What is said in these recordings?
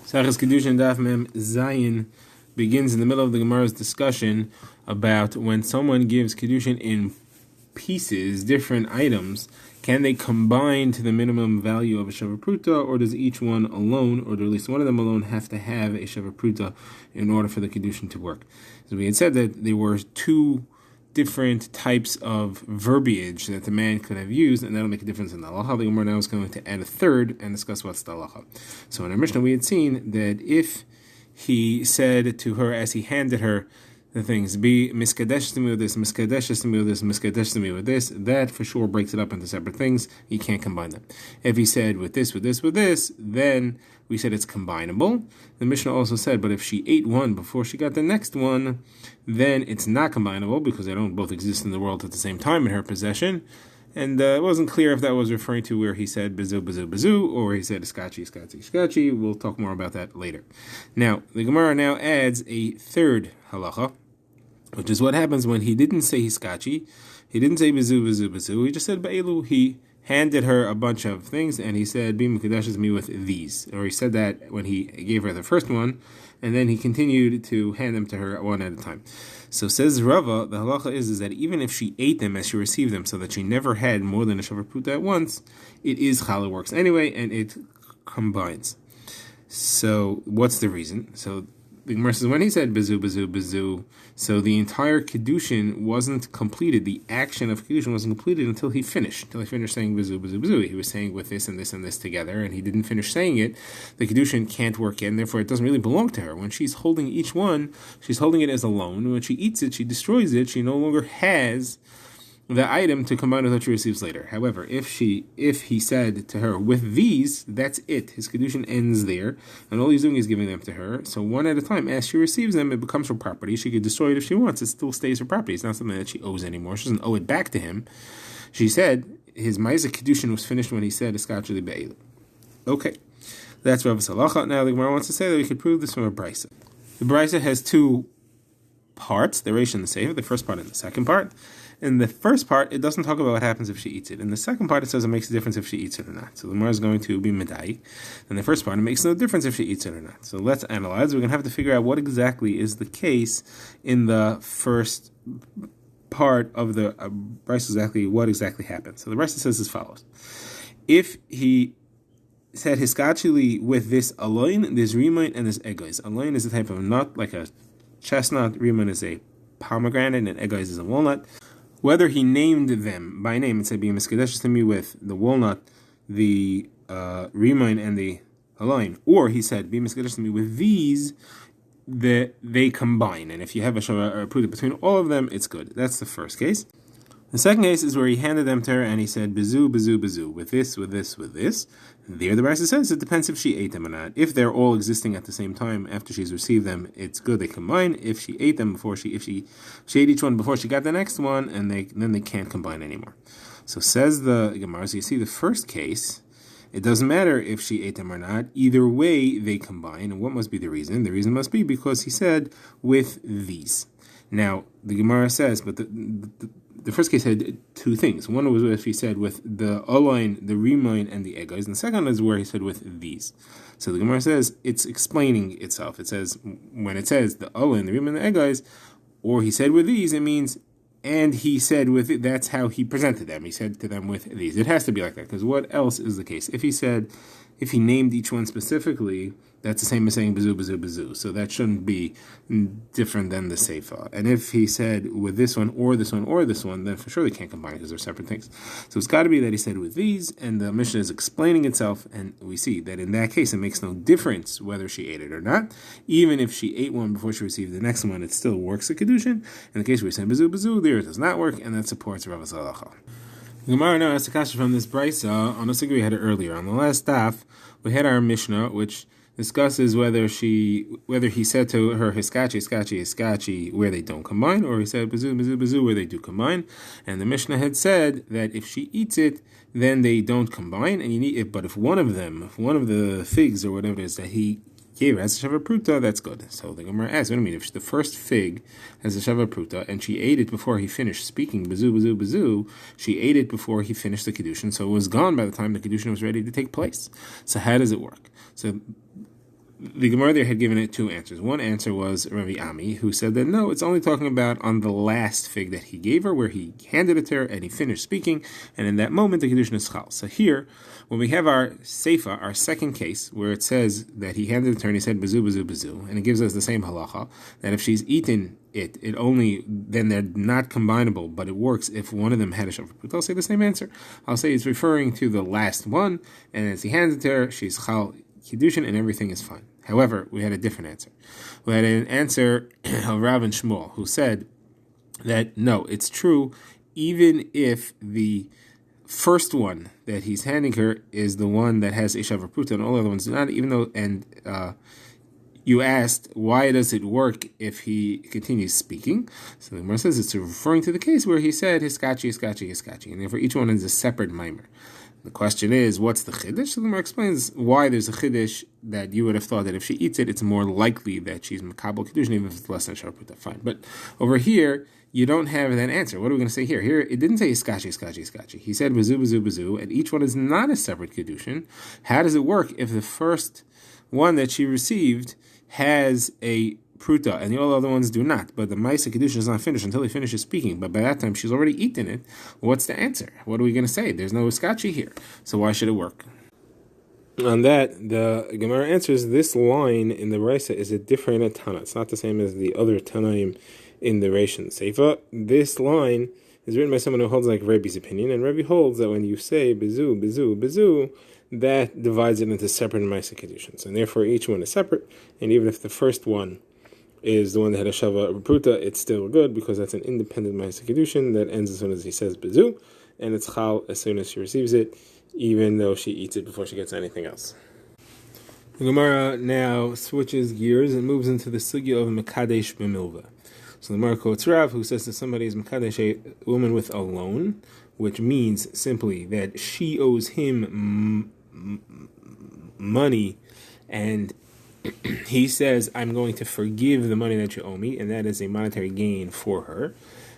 Sachas Kiddushin Daf Mem Zayin begins in the middle of the Gemara's discussion about when someone gives Kiddushin in pieces, different items, can they combine to the minimum value of a Sheva Pruta, or does each one alone, or at least one of them alone, have to have a Sheva Pruta in order for the Kiddushin to work? So we had said that there were two different types of verbiage that the man could have used, and that'll make a difference in the halacha. The Gemara now is going to add a third and discuss what's the halacha. So in our Mishnah, we had seen that if he said to her as he handed her the things, be miskadesh to me with this, miskadesh to me with this, miskadesh to me with this, that for sure breaks it up into separate things. You can't combine them. If he said with this, with this, with this, then we said it's combinable. The Mishnah also said, but if she ate one before she got the next one, then it's not combinable because they don't both exist in the world at the same time in her possession. And it wasn't clear if that was referring to where he said bizu, bizu, bizu, or where he said iskachi, iskachi, iskachi. We'll talk more about that later. Now, the Gemara now adds a third halacha, which is what happens when he didn't say hiskachi, he didn't say bizu, bizu, bizu, he just said ba'elu. He handed her a bunch of things, and he said, be mekudeshes me with these. Or he said that when he gave her the first one, and then he continued to hand them to her one at a time. So says Rava, the halacha is that even if she ate them as she received them, so that she never had more than a Sheva Pruta at once, it is challah works anyway, and it combines. So what's the reason? So the Gemara says when he said bizu, bizu, bizu, so the entire Kiddushin wasn't completed. The action of Kiddushin wasn't completed until he finished. Until he finished saying bizu, bizu, bizu. He was saying with this and this and this together, and he didn't finish saying it. The Kiddushin can't work yet, and therefore it doesn't really belong to her. When she's holding each one, she's holding it as a loan. When she eats it, she destroys it. She no longer has the item to combine with what she receives later. However, if he said to her, with these, that's it. His Kiddushin ends there, and all he's doing is giving them to her. So one at a time, as she receives them, it becomes her property. She could destroy it if she wants. It still stays her property. It's not something that she owes anymore. She doesn't owe it back to him. She said his Ma'aseh Kiddushin was finished when he said, Eskachli be'elu. Okay, that's Rav Salacha. Now the Gemara wants to say that we could prove this from a Brisa. The Brisa has two parts, the Reish and the Sefer, the first part and the second part. In the first part, it doesn't talk about what happens if she eats it. In the second part, it says it makes a difference if she eats it or not. So the Gemara is going to be medai. In the first part, it makes no difference if she eats it or not. So let's analyze. We're going to have to figure out what exactly is the case in the first part of the Brisa, what exactly happened. So the Brisa says as follows. If he said hiskachili with this aloin, there's rimain and there's egois. Aloin is a type of nut, like a chestnut. Rimain is a pomegranate, and egois is a walnut. Whether he named them by name and said, be miskadesh to me with the walnut, the rimain, and the aloin, or he said, be miskadesh to me with these, they combine. And if you have a Sheva Pruta between all of them, it's good. That's the first case. The second case is where he handed them to her and he said, bizu, bizu, bizu, with this, with this, with this. There the Brisa says it depends if she ate them or not. If they're all existing at the same time after she's received them, it's good, they combine. If she ate them before she ate each one before she got the next one, and then they can't combine anymore. So says the Gemara, so you see the first case, it doesn't matter if she ate them or not. Either way, they combine. And what must be the reason? The reason must be because he said, with these. Now, the Gemara says, but the first case had two things. One was if he said with the aloin, the rimain, and the egois, and the second is where he said with these. So the Gemara says it's explaining itself. It says when it says the aloin, the rimain, and the egois, or he said with these, it means and he said with it. That's how he presented them. He said to them with these. It has to be like that because what else is the case? If he named each one specifically, that's the same as saying bizu, bizu, bizu. So that shouldn't be different than the seifa. And if he said with this one, or this one, or this one, then for sure they can't combine because they're separate things. So it's got to be that he said with these, and the Mishnah is explaining itself, and we see that in that case it makes no difference whether she ate it or not. Even if she ate one before she received the next one, it still works a Kiddushin. In the case where he said bizu, bizu, there it does not work, and that supports Rav Salacha. The Gemara now has a kasha from this Brisa on a sugya we had it earlier. On the last daf, we had our Mishnah, which discusses whether he said to her hiskachi, hiskachi, hiskachi, where they don't combine, or he said bizu, bizu, bizu, where they do combine. And the Mishnah had said that if she eats it, then they don't combine, and you need it. But if one of the figs or whatever it is that he gave her as a Sheva Pruta, that's good. So the Gemara asks, what do you mean? If the first fig has a Sheva Pruta and she ate it before he finished speaking, bizu, bizu, bizu, she ate it before he finished the Kiddushin, so it was gone by the time the Kiddushin was ready to take place. So how does it work? So the Gemara there had given it two answers. One answer was Rabbi Ami, who said that no, it's only talking about on the last fig that he gave her, where he handed it to her and he finished speaking, and in that moment the Kiddushin is chal. So here, when we have our Seifa, our second case, where it says that he handed it to her and he said bezu, bezu, bezu, and it gives us the same halacha, that if she's eaten it only, then they're not combinable, but it works if one of them had a shavar pruta. I'll say the same answer. I'll say it's referring to the last one, and as he hands it to her, she's chal Kiddushin and everything is fine. However, we had a different answer. We had an answer of Rav and Shmuel, who said that no, it's true, even if the first one that he's handing her is the one that has a shavar pruta and all other ones do not, even though, and you asked, why does it work if he continues speaking? So the Gemara says it's referring to the case where he said, hiskachi, hiskachi, hiskachi, and therefore each one is a separate mimer. The question is, what's the chiddush? So the Gemara explains why there's a chiddush that you would have thought that if she eats it, it's more likely that she's makabel kiddushin, even if it's less than shavar pruta. Fine, but over here you don't have that answer. What are we going to say here? Here it didn't say iskachi, iskachi, iskachi. He said bezu, bezu, bezu, and each one is not a separate kiddushin. How does it work if the first one that she received has a pruta, and the all other ones do not? But the Maisa Kiddushin is not finished until he finishes speaking. But by that time, she's already eaten it. What's the answer? What are we going to say? There's no iskachi here. So why should it work? On that, the Gemara answers, this line in the Raisa is a different Tana. It's not the same as the other Tanaim in the Rishon Seifa. This line is written by someone who holds like Rebbe's opinion, and Rebbe holds that when you say bezu, bezu, bezu, that divides it into separate Maisa Kedushin. And therefore each one is separate, and even if the first one is the one that had a shava pruta, it's still good because that's an independent Maisa Kedushin that ends as soon as he says bezu, and it's chal as soon as she receives it, even though she eats it before she gets anything else. The Gemara now switches gears and moves into the sugya of Mekadesh b'milva. So the Gemara quotes Rav, who says that somebody is Mekadesh a woman with a loan, which means simply that she owes him money, and he says, I'm going to forgive the money that you owe me, and that is a monetary gain for her,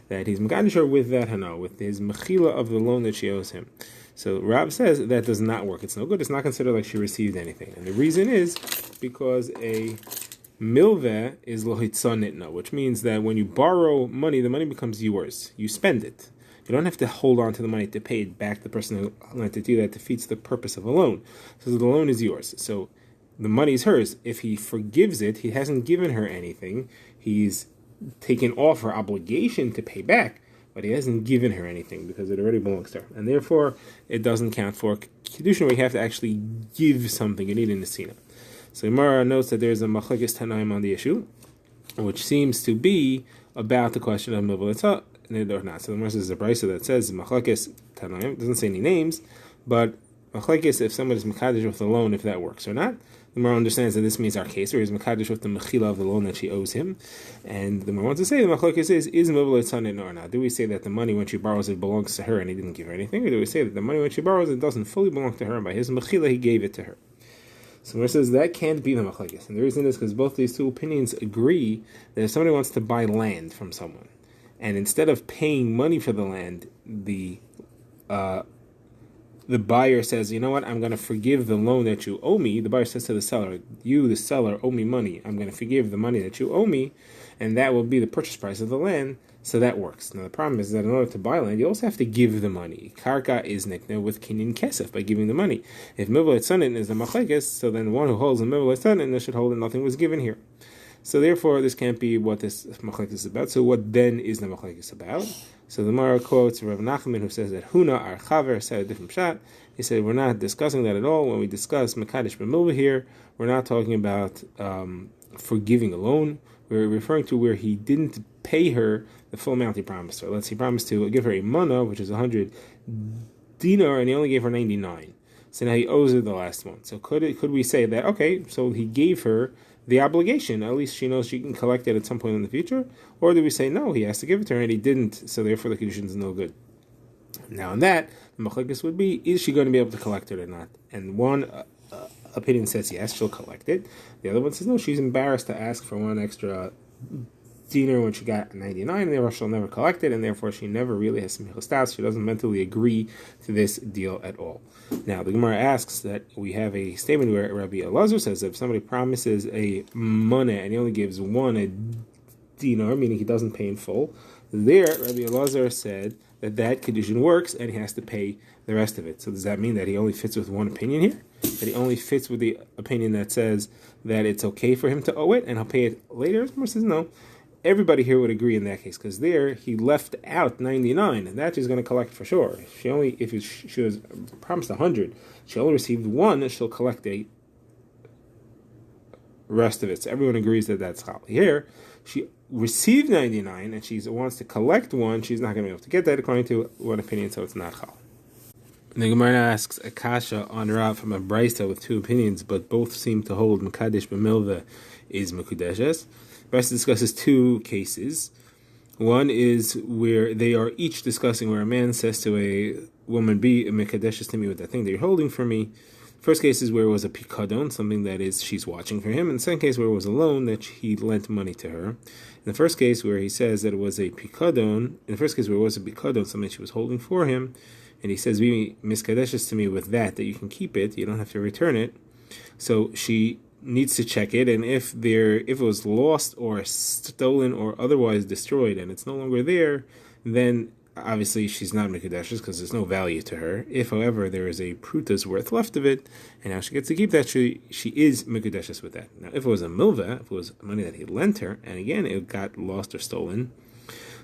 that he's Mekadesh her with that hana, with his mechila of the loan that she owes him. So Rab says that does not work. It's no good. It's not considered like she received anything. And the reason is because a milveh is lohitzon nitna, which means that when you borrow money, the money becomes yours. You spend it. You don't have to hold on to the money to pay it back. The person who lent it to you, that defeats the purpose of a loan. So the loan is yours. So the money is hers. If he forgives it, he hasn't given her anything. He's taken off her obligation to pay back, but he hasn't given her anything because it already belongs to her. And therefore, it doesn't count for Kiddushin, where you have to actually give something. You need a nesina. So Gemara notes that there's a machlekes tanaim on the issue, which seems to be about the question of milvah or not. So the Gemara says a brisa that says machlekes tanaim. It doesn't say any names, but machlekes if someone is mekadesh with the loan, if that works or not. The Gemara understands that this means our case, where he's mekadesh with the mechila of the loan that she owes him. And the Gemara wants to say the machlekes is milvah tzanin or not. Do we say that the money when she borrows it belongs to her and he didn't give her anything, or do we say that the money when she borrows it doesn't fully belong to her and by his mechila he gave it to her? So Gemara says that can't be the machlekes, and the reason is because both these two opinions agree that if somebody wants to buy land from someone, and instead of paying money for the land, the buyer says, you know what, I'm going to forgive the loan that you owe me. The buyer says to the seller, you, the seller, owe me money. I'm going to forgive the money that you owe me, and that will be the purchase price of the land. So that works. Now the problem is that in order to buy land, you also have to give the money. Karka is nikna with kinyan kesef, by giving the money. If mivla etzanin is the machlekes, so then one who holds the mivla etzanin should hold that nothing was given here. So therefore, this can't be what this machlekes is about. So what then is the machlekes about? So the Gemara quotes Rav Nachman, who says that Huna our chaver said a different shot. He said we're not discussing that at all. When we discuss mekadesh b'milvah here, we're not talking about forgiving a loan. We're referring to where he didn't pay her the full amount he promised her. He promised to give her a mana, which is 100 dinar, and he only gave her 99. So now he owes her the last one. So could we say that, okay, so he gave her the obligation, at least she knows she can collect it at some point in the future? Or do we say, no, he has to give it to her and he didn't, so therefore the Kiddushin is no good? Now in that, the machlekes would be, is she going to be able to collect it or not? And one opinion says yes, she'll collect it. The other one says no, she's embarrassed to ask for one extra dinar when she got 99, and therefore she'll never collect it, and therefore she never really has some stas. She doesn't mentally agree to this deal at all. Now, the Gemara asks that we have a statement where Rabbi Elazar says that if somebody promises a money and he only gives one a dinar, meaning he doesn't pay in full, there Rabbi Elazar said that Kiddushin works and he has to pay the rest of it. So does that mean that he only fits with one opinion here? That he only fits with the opinion that says that it's okay for him to owe it and he'll pay it later? Gemara says no. Everybody here would agree in that case, because there he left out 99, and that she's going to collect for sure. She was promised 100, she only received one, she'll collect the rest of it. So everyone agrees that that's chal. Here, she received 99, and she wants to collect one. She's not going to be able to get that according to one opinion, so it's not chal. The Gemara asks a kasha on Rav from a brisa with two opinions, but both seem to hold Mekadesh b'milveh is Mekudeshes. Brisa discusses two cases. One is where they are each discussing where a man says to a woman, be Mekadeshes to me with that thing that you're holding for me. First case is where it was a pikadon, something that is she's watching for him. And the second case where it was a loan that he lent money to her. In the first case where he says that it was a pikadon, something she was holding for him, and he says, be miskadeshes to me with that you can keep it, you don't have to return it. So she needs to check it, and if it was lost or stolen or otherwise destroyed and it's no longer there, then obviously she's not Mekudeshes because there's no value to her. If, however, there is a prutas worth left of it, and now she gets to keep that, she is Mekudeshes with that. Now, if it was a milveh, if it was money that he lent her, and again, it got lost or stolen,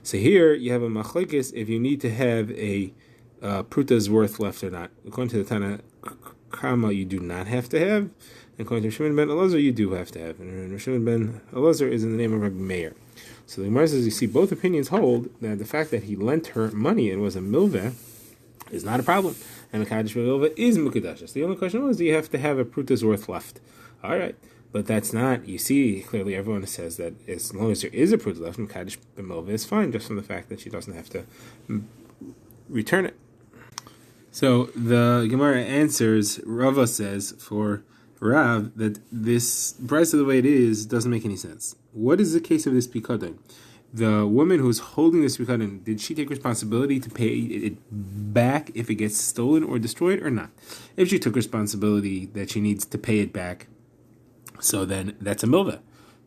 so here you have a machlekes if you need to have a prutas worth left or not. According to the Tana Kama, you do not have to have. And according to Shimon ben Elazar, you do have to have. And Shimon ben Elazar is in the name of Rabbi Meir. So the Gemara says, you see, both opinions hold that the fact that he lent her money and was a milveh is not a problem. And the Kaddish milveh is Mekudeshes. The only question was, do you have to have a prutas worth left? All right. But that's not, you see, clearly everyone says that as long as there is a prutas left, and Kaddish milveh is fine, just from the fact that she doesn't have to return it. So the Gemara answers, Rava says, for Rav, that this brisa the way it is doesn't make any sense. What is the case of this pikadon? The woman who's holding this pikadon, did she take responsibility to pay it back if it gets stolen or destroyed or not? If she took responsibility that she needs to pay it back, so then that's a milveh.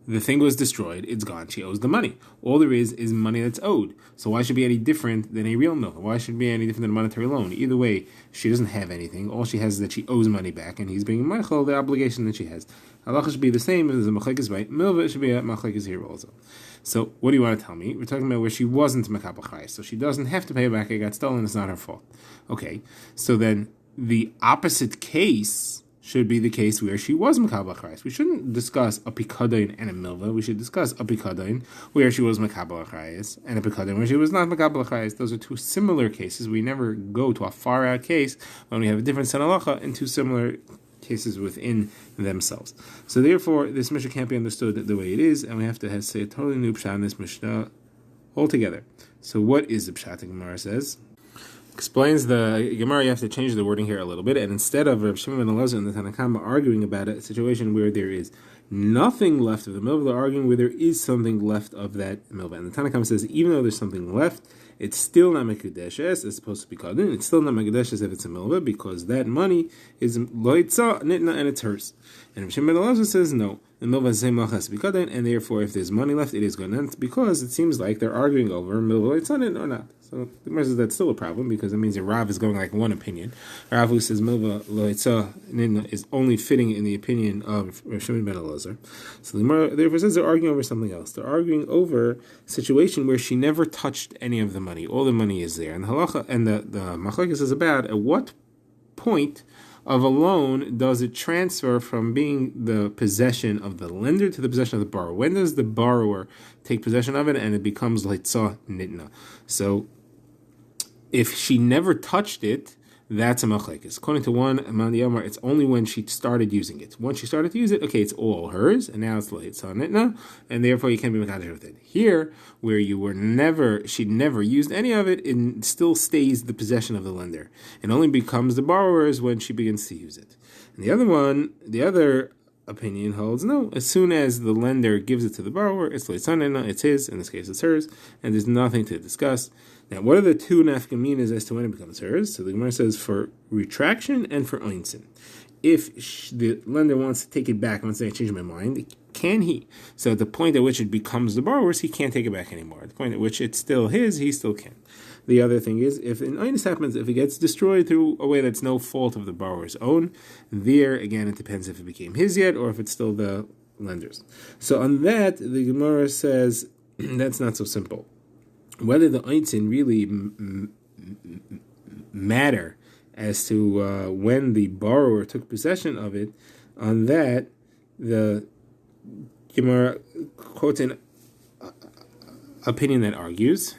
The thing was destroyed, it's gone, she owes the money. All there is money that's owed. So why should it be any different than a real milveh? Why should it be any different than a monetary loan? Either way, she doesn't have anything. All she has is that she owes money back, and he's being meichel the obligation that she has. Halacha should be the same as the machlekes by milveh, it should be a machlekes here also. So what do you want to tell me? We're talking about where she wasn't mekabel chayes, so she doesn't have to pay it back, it got stolen, it's not her fault. Okay, so then the opposite case should be the case where she was Mekabel Chayes. We shouldn't discuss a Pikadon and a Milveh. We should discuss a Pikadon where she was Mekabel Chayes and a Pikadon where she was not Mekabel Chayes. Those are two similar cases. We never go to a far out case when we have a different San Halacha in two similar cases within themselves. So therefore, this Mishnah can't be understood the way it is, and we have to say a totally new Pshat in this Mishnah altogether. So what is the Pshat? The Gemara says. Explains the Gemara, you have to change the wording here a little bit, and instead of Rav Shimon ben Elazar and the Tanna Kama arguing about a situation where there is nothing left of the milveh, they're arguing where there is something left of that milveh. And the Tanna Kama says, even though there's something left, it's still not Mekudeshes, it's supposed to be Kadin, it's still not Mekudeshes if it's a milveh, because that money is Loitza, Nitna, and it's hers. And Rav Shimon ben Elazar says, no, the milveh is the same has to be Kadin, and therefore if there's money left, it is Kadin, because it seems like they're arguing over milveh Loitza or not. So the Gemara says that's still a problem because it means that Rav is going like one opinion. Rav who says milveh loitza nidna is only fitting in the opinion of Rav Shimon ben Elazar. So the Gemara therefore says they're arguing over something else. They're arguing over a situation where she never touched any of the money. All the money is there, and the halacha and the machlekes is about at what point of a loan does it transfer from being the possession of the lender to the possession of the borrower? When does the borrower take possession of it and it becomes loitza nidna? So if she never touched it, that's a machlekes. According to one Amandi Omar, it's only when she started using it. Once she started to use it, okay, it's all hers, and now it's loitza nidna, and therefore you can't be mekadesh with it. Here, where she never used any of it, it still stays the possession of the lender. It only becomes the borrower's when she begins to use it. And the other opinion holds no. As soon as the lender gives it to the borrower, it's leitzanena, it's his. In this case, it's hers, and there's nothing to discuss. Now, what are the two nafkaminas as to when it becomes hers? So the Gemara says for retraction and for oinsin. If the lender wants to take it back, wants to say, I changed my mind, can he? So at the point at which it becomes the borrower's, he can't take it back anymore. At the point at which it's still his, he still can. The other thing is, if an oinus happens, if it gets destroyed through a way that's no fault of the borrower's own, there, again, it depends if it became his yet or if it's still the lender's. So on that, the Gemara says, that's not so simple. Whether the oinsin really matter as to when the borrower took possession of it, on that, the Gemara quotes an opinion that argues.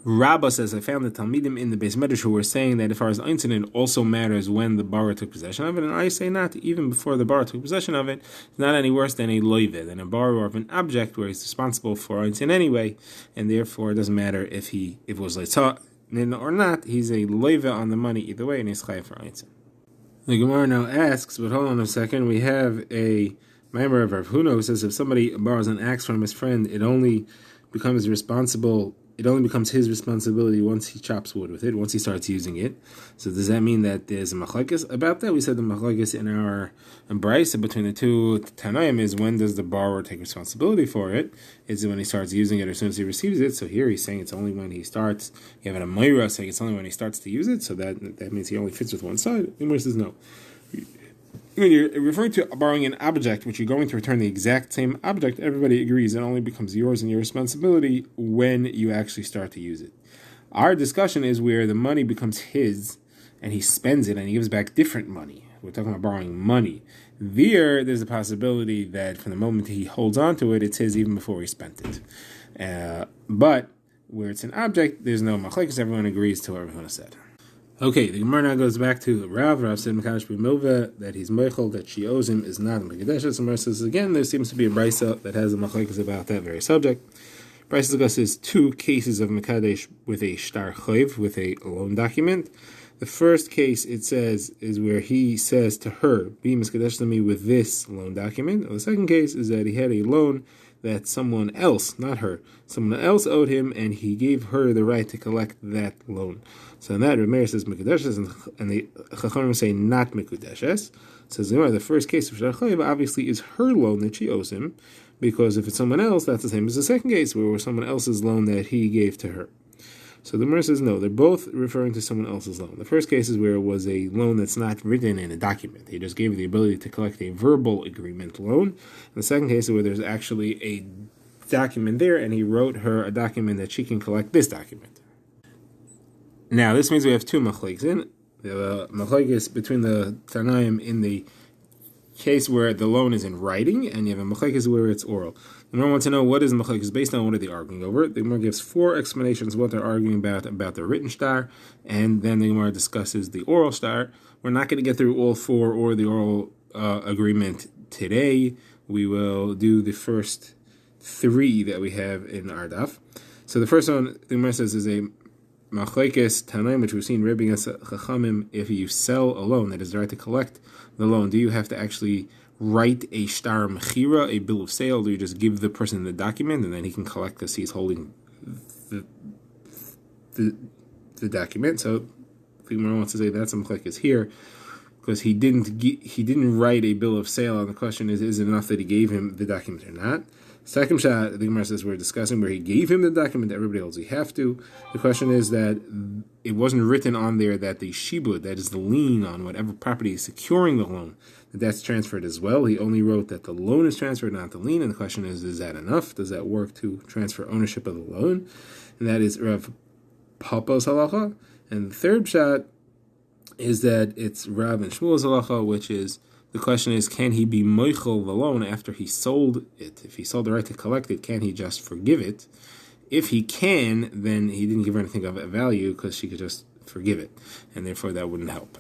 Rabbah says, I found the Talmidim in the Beis Medrash who were saying that as far as incident also matters when the borrower took possession of it, and I say not, even before the borrower took possession of it, it's not any worse than a loive, than a borrower of an object where he's responsible for incident anyway, and therefore it doesn't matter if it was leitzah or not, he's a loive on the money either way, and he's chayav for incident. The Gemara now asks, but hold on a second, we have a member of Rav Huna who says if somebody borrows an axe from his friend, it only becomes his responsibility once he chops wood with it, once he starts using it. So does that mean that there's a machlekes about that? We said the machlekes in our brisa between the two Tanaim is when does the borrower take responsibility for it? Is it when he starts using it or as soon as he receives it? So here he's saying it's only when he starts. You have an Amayra saying it's only when he starts to use it, so that means he only fits with one side. The Gemara says no. When you're referring to borrowing an object, which you're going to return the exact same object, everybody agrees it only becomes yours and your responsibility when you actually start to use it. Our discussion is where the money becomes his, and he spends it, and he gives back different money. We're talking about borrowing money. There's a possibility that from the moment he holds on to it, it's his even before he spent it. But where it's an object, there's no machlekes, everyone agrees to what everyone has said. Okay, the Gemara now goes back to Rav. Rav said Mekadosh b'milveh that he's meichel, that she owes him is not a mekadeshes. And Rav says again, there seems to be a brisa that has a machlekes about that very subject. Brisa discusses two cases of mekadesh with a shtar chayv, with a loan document. The first case it says is where he says to her, "Be mekadesh to me with this loan document." And the second case is that he had a loan that someone else, not her, someone else owed him, and he gave her the right to collect that loan. So in that, Rameir says Mekudeshes, and the Chachamim say not Mekudeshes. Says the first case of Shtar Chayv obviously is her loan that she owes him, because if it's someone else, that's the same as the second case, where it was someone else's loan that he gave to her. So the Gemara says no, they're both referring to someone else's loan. The first case is where it was a loan that's not written in a document. He just gave her the ability to collect a verbal agreement loan. And the second case is where there's actually a document there, and he wrote her a document that she can collect this document. Now, this means we have two machlekes in. The machlekes between the Tanaim in the case where the loan is in writing, and you have a machlekes where it's oral. The Gemara wants to know what is machlekes based on, what are they arguing over. The Gemara gives four explanations what they're arguing about the written shtar, and then the Gemara discusses the oral shtar. We're not going to get through all four or the oral agreement today. We will do the first three that we have in our daf. So the first one, the Gemara says, is a machlekes tanaim, which we've seen ribbing as chachamim. If you sell a loan, that is the right to collect the loan, do you have to actually write a shtar mechira, a bill of sale? Do you just give the person the document and then he can collect because he's holding the document? So the Gemara wants to say that's a machlekes here because he didn't write a bill of sale, and the question is it enough that he gave him the document or not? Second shot, the Gemara says we're discussing where he gave him the document that everybody else he have to. The question is that it wasn't written on there that the shibud, that is the lien on whatever property is securing the loan, that's transferred as well. He only wrote that the loan is transferred, not the lien. And the question is that enough? Does that work to transfer ownership of the loan? And that is Rav Papa's halacha. And the third shot is that it's Rav and Shmuel's halacha, which is the question is, can he be moichel the loan after he sold it? If he sold the right to collect it, can he just forgive it? If he can, then he didn't give her anything of value because she could just forgive it, and therefore that wouldn't help.